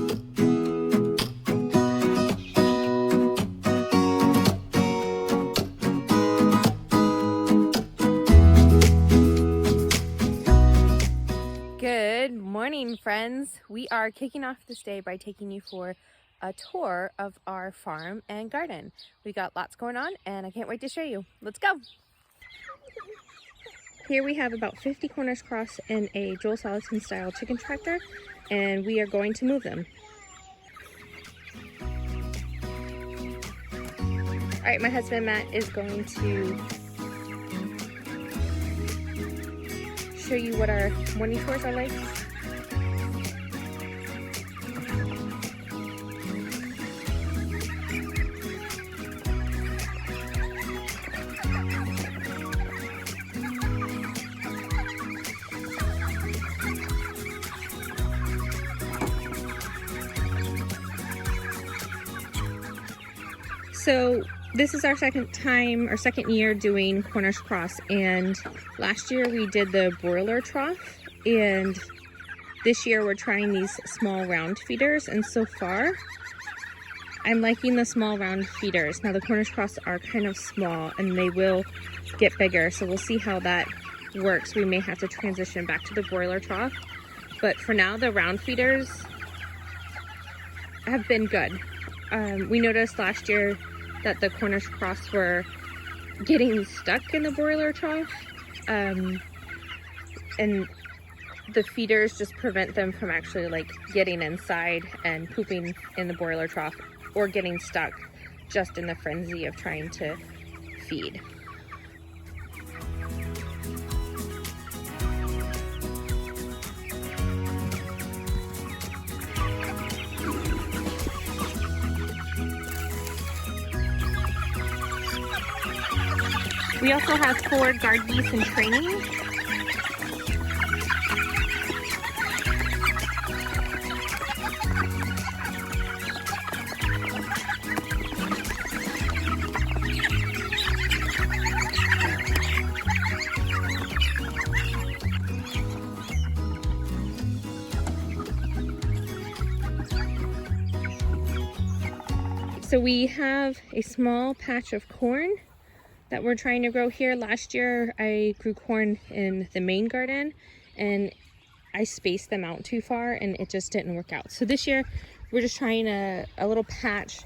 Good morning, friends. We are kicking off this day by taking you for a tour of our farm and garden. We got lots going on and I can't wait to show you. Let's go. Here we have about 50 Cornish cross and a Joel Salatin style chicken tractor, and we are going to move them. All right, my husband Matt is going to show you what our morning chores are like. So this is our second year doing Cornish cross, and last year we did the broiler trough, and this year we're trying these small round feeders, and so far I'm liking the small round feeders. Now the Cornish cross are kind of small and they will get bigger, so we'll see how that works. We may have to transition back to the broiler trough, but for now the round feeders have been good. We noticed last year that the Cornish cross were getting stuck in the broiler trough, and the feeders just prevent them from actually like getting inside and pooping in the broiler trough or getting stuck just in the frenzy of trying to feed. We also have 4 guard geese in training. So we have a small patch of corn that we're trying to grow here. Last year I grew corn in the main garden and I spaced them out too far and it just didn't work out. So this year we're just trying a little patch.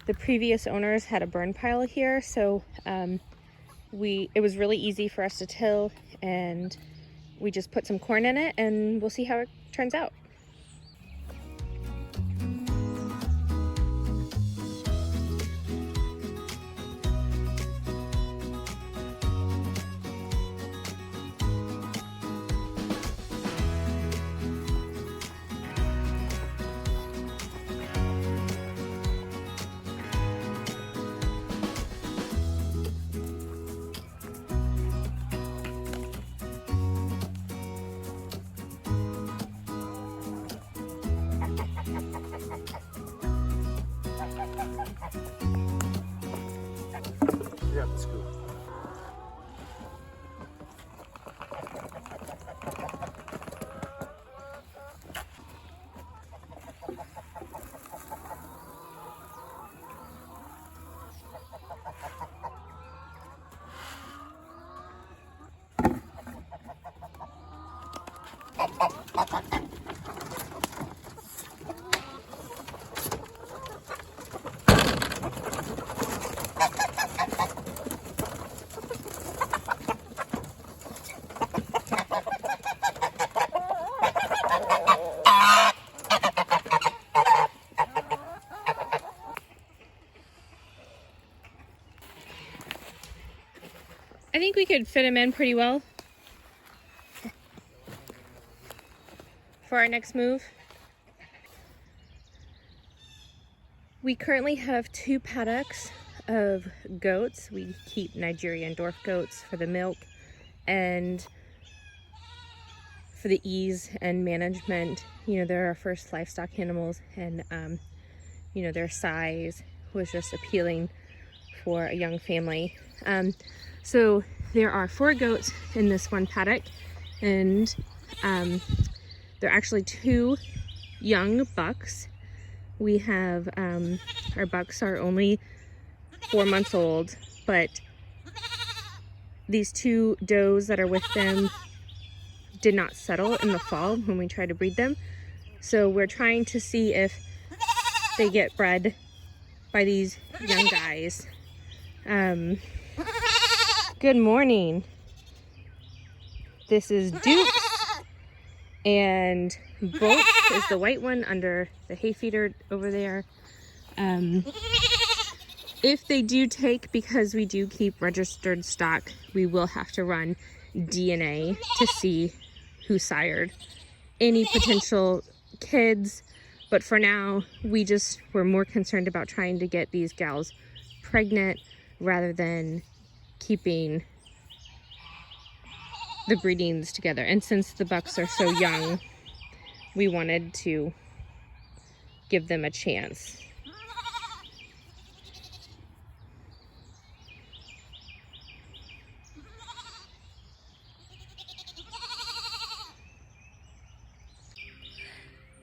The previous owners had a burn pile here, so it was really easy for us to till, and we just put some corn in it and we'll see how it turns out. Yeah, that's cool. I think we could fit them in pretty well for our next move. We currently have 2 paddocks of goats. We keep Nigerian dwarf goats for the milk and for the ease and management. You know, they're our first livestock animals, and you know, their size was just appealing for a young family. So there are 4 goats in this one paddock, and there are actually 2 young bucks We have, our bucks are only 4 months old, but these 2 does that are with them did not settle in the fall when we tried to breed them. So we're trying to see if they get bred by these young guys. Good morning. This is Dukes, and Bolt is the white one under the hay feeder over there. If they do take, because we do keep registered stock, we will have to run DNA to see who sired any potential kids. But for now, we're more concerned about trying to get these gals pregnant rather than keeping the breedings together. And since the bucks are so young, we wanted to give them a chance.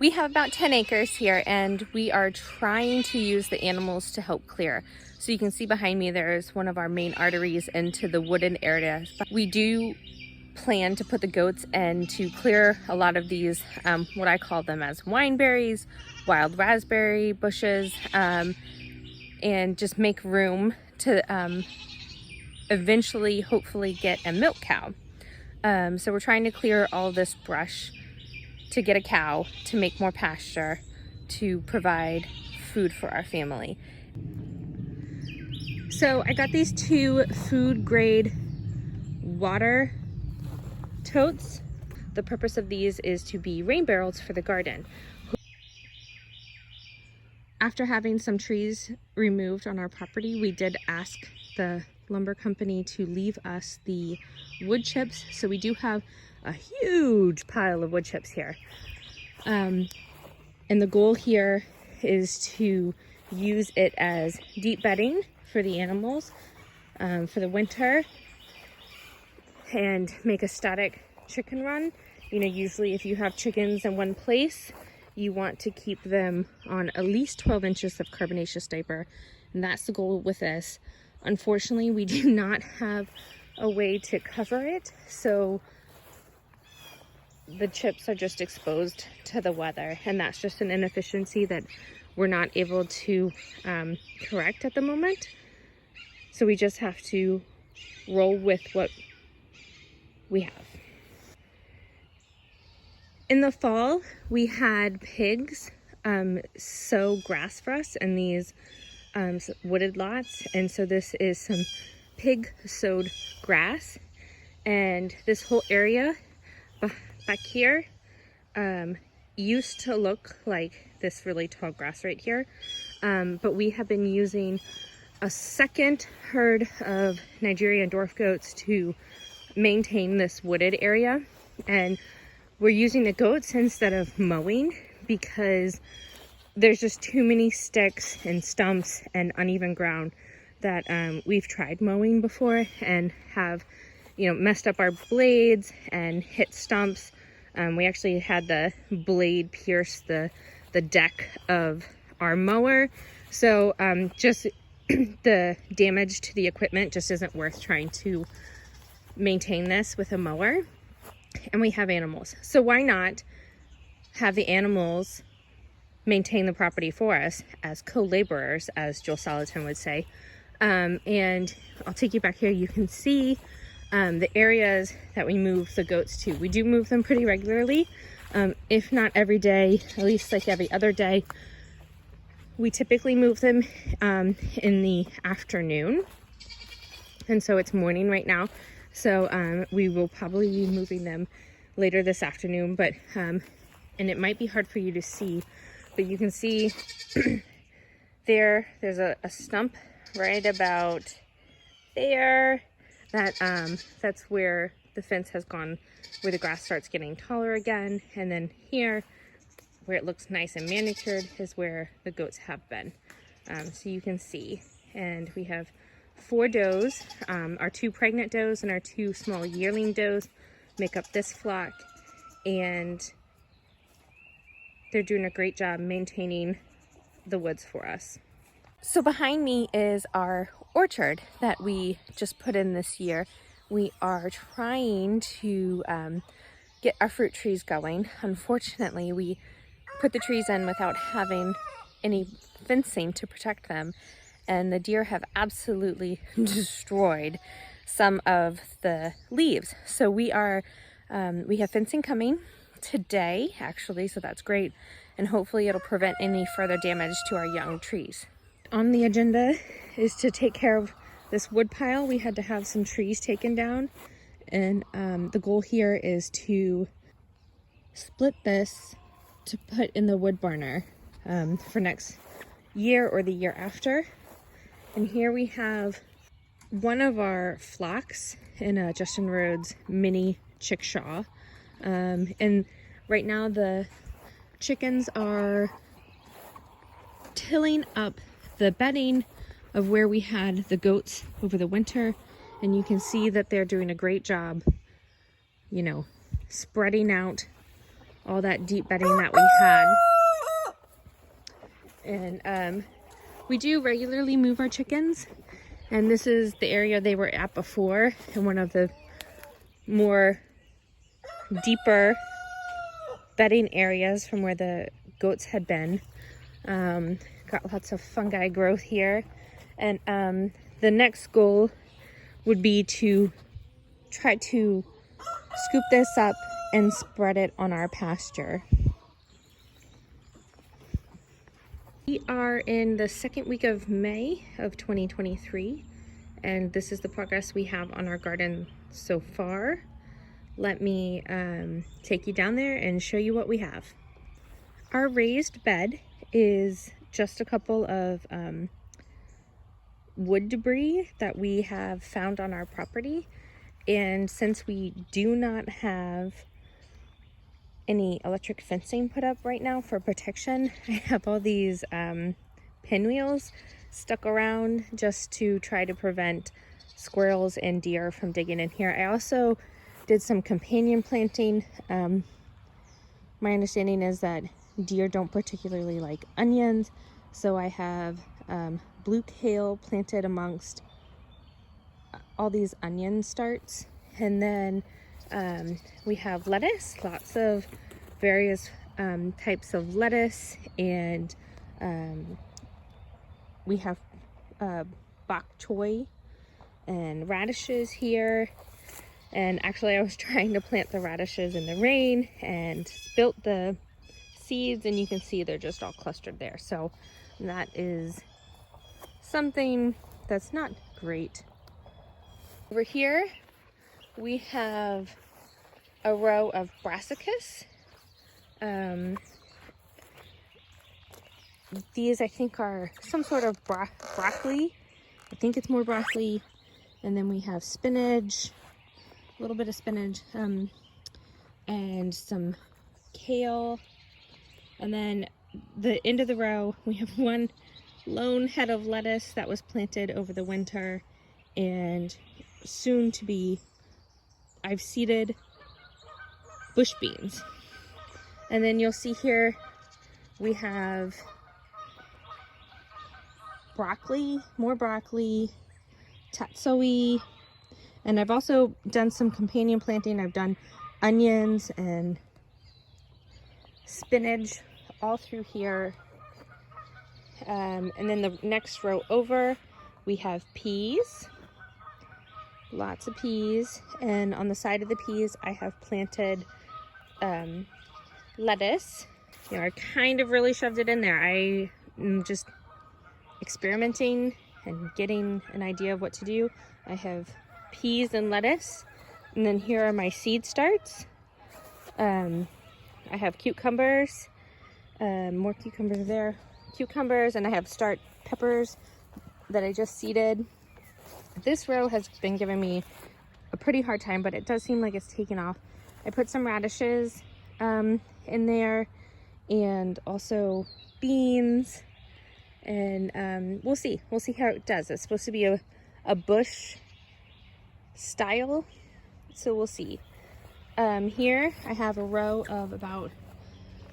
We have about 10 acres here, and we are trying to use the animals to help clear. So you can see behind me, there's one of our main arteries into the wooded area. We do plan to put the goats in to clear a lot of these, what I call them as wineberries, wild raspberry bushes, and just make room to eventually, hopefully, get a milk cow. So we're trying to clear all this brush to get a cow, to make more pasture, to provide food for our family. So I got these 2 food grade water totes. The purpose of these is to be rain barrels for the garden. After having some trees removed on our property, we did ask the lumber company to leave us the wood chips. So we do have a huge pile of wood chips here. And the goal here is to use it as deep bedding for the animals for the winter, and make a static chicken run. You know, usually if you have chickens in one place, you want to keep them on at least 12 inches of carbonaceous diaper, and that's the goal with this. Unfortunately, we do not have a way to cover it, so the chips are just exposed to the weather, and that's just an inefficiency that we're not able to correct at the moment. So we just have to roll with what we have. In the fall, we had pigs sow grass for us in these wooded lots, and so this is some pig sowed grass, and this whole area back here used to look like this really tall grass right here, but we have been using a second herd of Nigerian dwarf goats to maintain this wooded area, and we're using the goats instead of mowing because there's just too many sticks and stumps and uneven ground that we've tried mowing before and have, you know, messed up our blades and hit stumps. We actually had the blade pierce the deck of our mower. So just the damage to the equipment just isn't worth trying to maintain this with a mower. And we have animals. So why not have the animals maintain the property for us as co-laborers, as Joel Salatin would say. And I'll take you back here. You can see the areas that we move the goats to. We do move them pretty regularly, if not every day, at least like every other day. We typically move them in the afternoon, and so it's morning right now. So we will probably be moving them later this afternoon, but and it might be hard for you to see, but you can see there's a stump right about there. That's where the fence has gone, where the grass starts getting taller again. And then here, where it looks nice and manicured, is where the goats have been. So you can see, and we have 4 does. Our 2 pregnant does and our 2 small yearling does make up this flock, and they're doing a great job maintaining the woods for us. So behind me is our orchard that we just put in this year. We are trying to get our fruit trees going. Unfortunately, we put the trees in without having any fencing to protect them, and the deer have absolutely destroyed some of the leaves. So we have fencing coming today, actually, so that's great, and hopefully it'll prevent any further damage to our young trees. On the agenda is to take care of this wood pile. We had to have some trees taken down, and the goal here is to split this to put in the wood burner for next year or the year after. And here we have one of our flocks in a Justin Rhodes mini chickshaw. And right now the chickens are tilling up the bedding of where we had the goats over the winter. And you can see that they're doing a great job, you know, spreading out all that deep bedding that we had. And we do regularly move our chickens, and this is the area they were at before, in one of the more deeper bedding areas from where the goats had been. Got lots of fungi growth here, and the next goal would be to try to scoop this up and spread it on our pasture. We are in the second week of May of 2023, and this is the progress we have on our garden so far. Let me take you down there and show you what we have. Our raised bed is just a couple of wood debris that we have found on our property, and since we do not have any electric fencing put up right now for protection, I have all these pinwheels stuck around just to try to prevent squirrels and deer from digging in here. I also did some companion planting. My understanding is that deer don't particularly like onions, so I have blue kale planted amongst all these onion starts. And then we have lettuce, lots of various types of lettuce, and we have bok choy and radishes here. And actually I was trying to plant the radishes in the rain and spilt the seeds, and you can see they're just all clustered there. So that is something that's not great. Over here we have a row of brassicas. These I think are some sort of broccoli. I think it's more broccoli. And then we have spinach, a little bit of spinach, and some kale. And then the end of the row, we have one lone head of lettuce that was planted over the winter, and soon to be, I've seeded bush beans. And then you'll see here we have broccoli, more broccoli, tatsoi, and I've also done some companion planting. I've done onions and spinach all through here. And then the next row over, we have peas, lots of peas, and on the side of the peas I have planted lettuce. You know, I kind of really shoved it in there. I am just experimenting and getting an idea of what to do. I have peas and lettuce, and then here are my seed starts. I have cucumbers, more cucumbers there, cucumbers, and I have start peppers that I just seeded. This row has been giving me a pretty hard time, but it does seem like it's taken off. I put some radishes in there, and also beans, and we'll see how it does. It's supposed to be a bush style, so we'll see. Here I have a row of about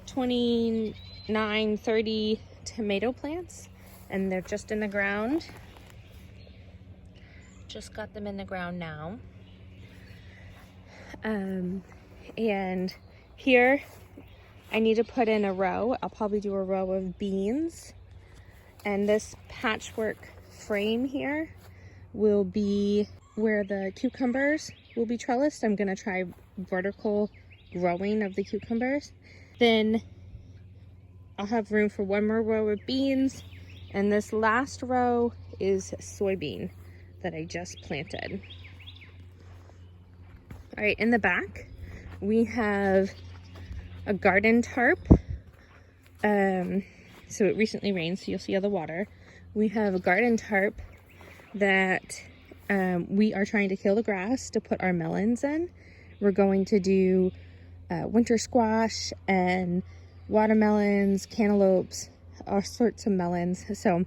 29-30 tomato plants, and they're just in the ground. Just got them in the ground now. And here I need to put in a row. I'll probably do a row of beans. And this patchwork frame here will be where the cucumbers will be trellised. I'm gonna try vertical growing of the cucumbers. Then I'll have room for one more row of beans. And this last row is soybean that I just planted. All right, in the back, we have a garden tarp. So it recently rained, so you'll see all the water. We have a garden tarp that we are trying to kill the grass to put our melons in. We're going to do winter squash and watermelons, cantaloupes, all sorts of melons. So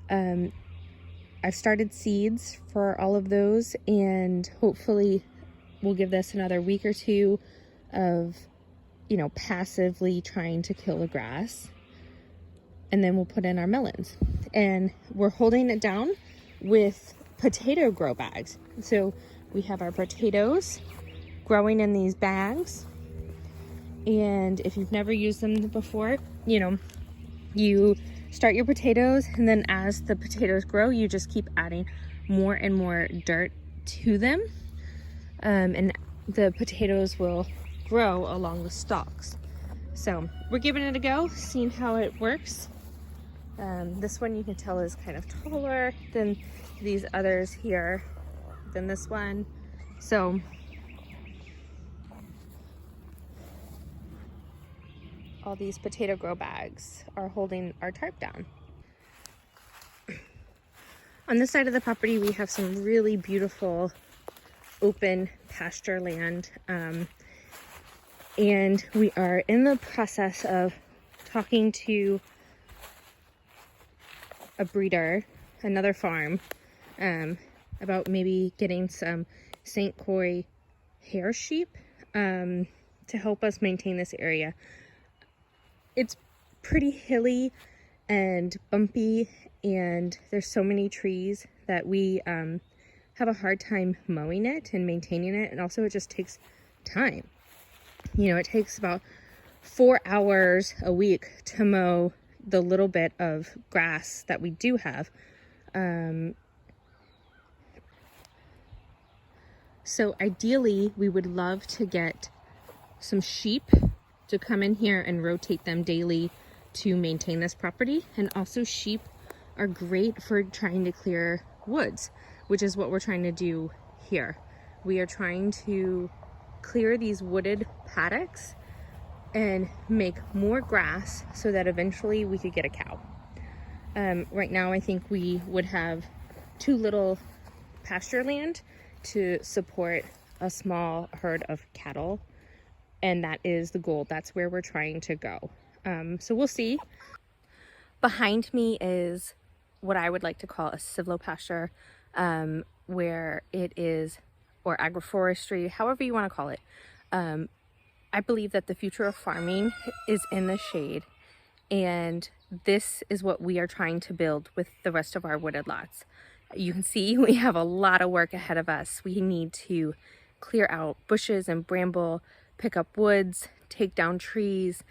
I've started seeds for all of those, and hopefully we'll give this another week or two of, passively trying to kill the grass. And then we'll put in our melons. And we're holding it down with potato grow bags. So we have our potatoes growing in these bags. And if you've never used them before, you start your potatoes, and then as the potatoes grow, you just keep adding more and more dirt to them. And the potatoes will grow along the stalks. So we're giving it a go, seeing how it works. This one you can tell is kind of taller than these others here, than this one. So all these potato grow bags are holding our tarp down. On this side of the property, we have some really beautiful open pasture land. And we are in the process of talking to a breeder, another farm, about maybe getting some St. Croix hair sheep to help us maintain this area. It's pretty hilly and bumpy, and there's so many trees that we have a hard time mowing it and maintaining it, and also it just takes time. It takes about 4 hours a week to mow the little bit of grass that we do have. So ideally, we would love to get some sheep to come in here and rotate them daily to maintain this property. And also, sheep are great for trying to clear woods, which is what we're trying to do here. We are trying to clear these wooded paddocks and make more grass so that eventually we could get a cow. Right now, I think we would have too little pasture land to support a small herd of cattle, and that is the goal. That's where we're trying to go. So we'll see. Behind me is what I would like to call a silvopasture, where it is, or agroforestry, however you want to call it. I believe that the future of farming is in the shade, and this is what we are trying to build with the rest of our wooded lots. You can see we have a lot of work ahead of us. We need to clear out bushes and bramble, pick up woods, take down trees,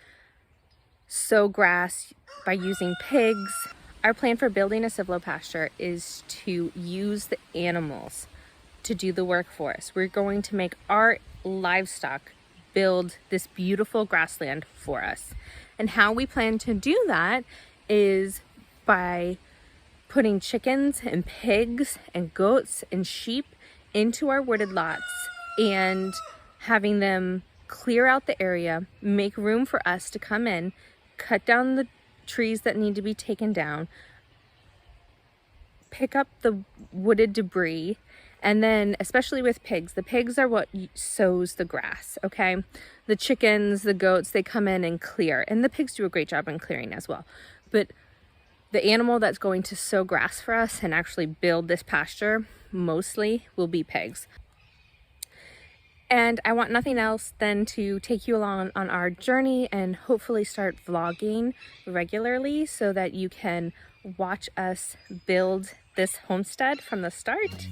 sow grass by using pigs. Our plan for building a silvopasture is to use the animals to do the work for us. We're going to make our livestock build this beautiful grassland for us. And how we plan to do that is by putting chickens and pigs and goats and sheep into our wooded lots and having them clear out the area, make room for us to come in, cut down the trees that need to be taken down, pick up the wooded debris, and then, especially with pigs, the pigs are what sows the grass, okay? The chickens, the goats, they come in and clear, and the pigs do a great job in clearing as well. But the animal that's going to sow grass for us and actually build this pasture mostly will be pigs. And I want nothing else than to take you along on our journey and hopefully start vlogging regularly so that you can watch us build this homestead from the start.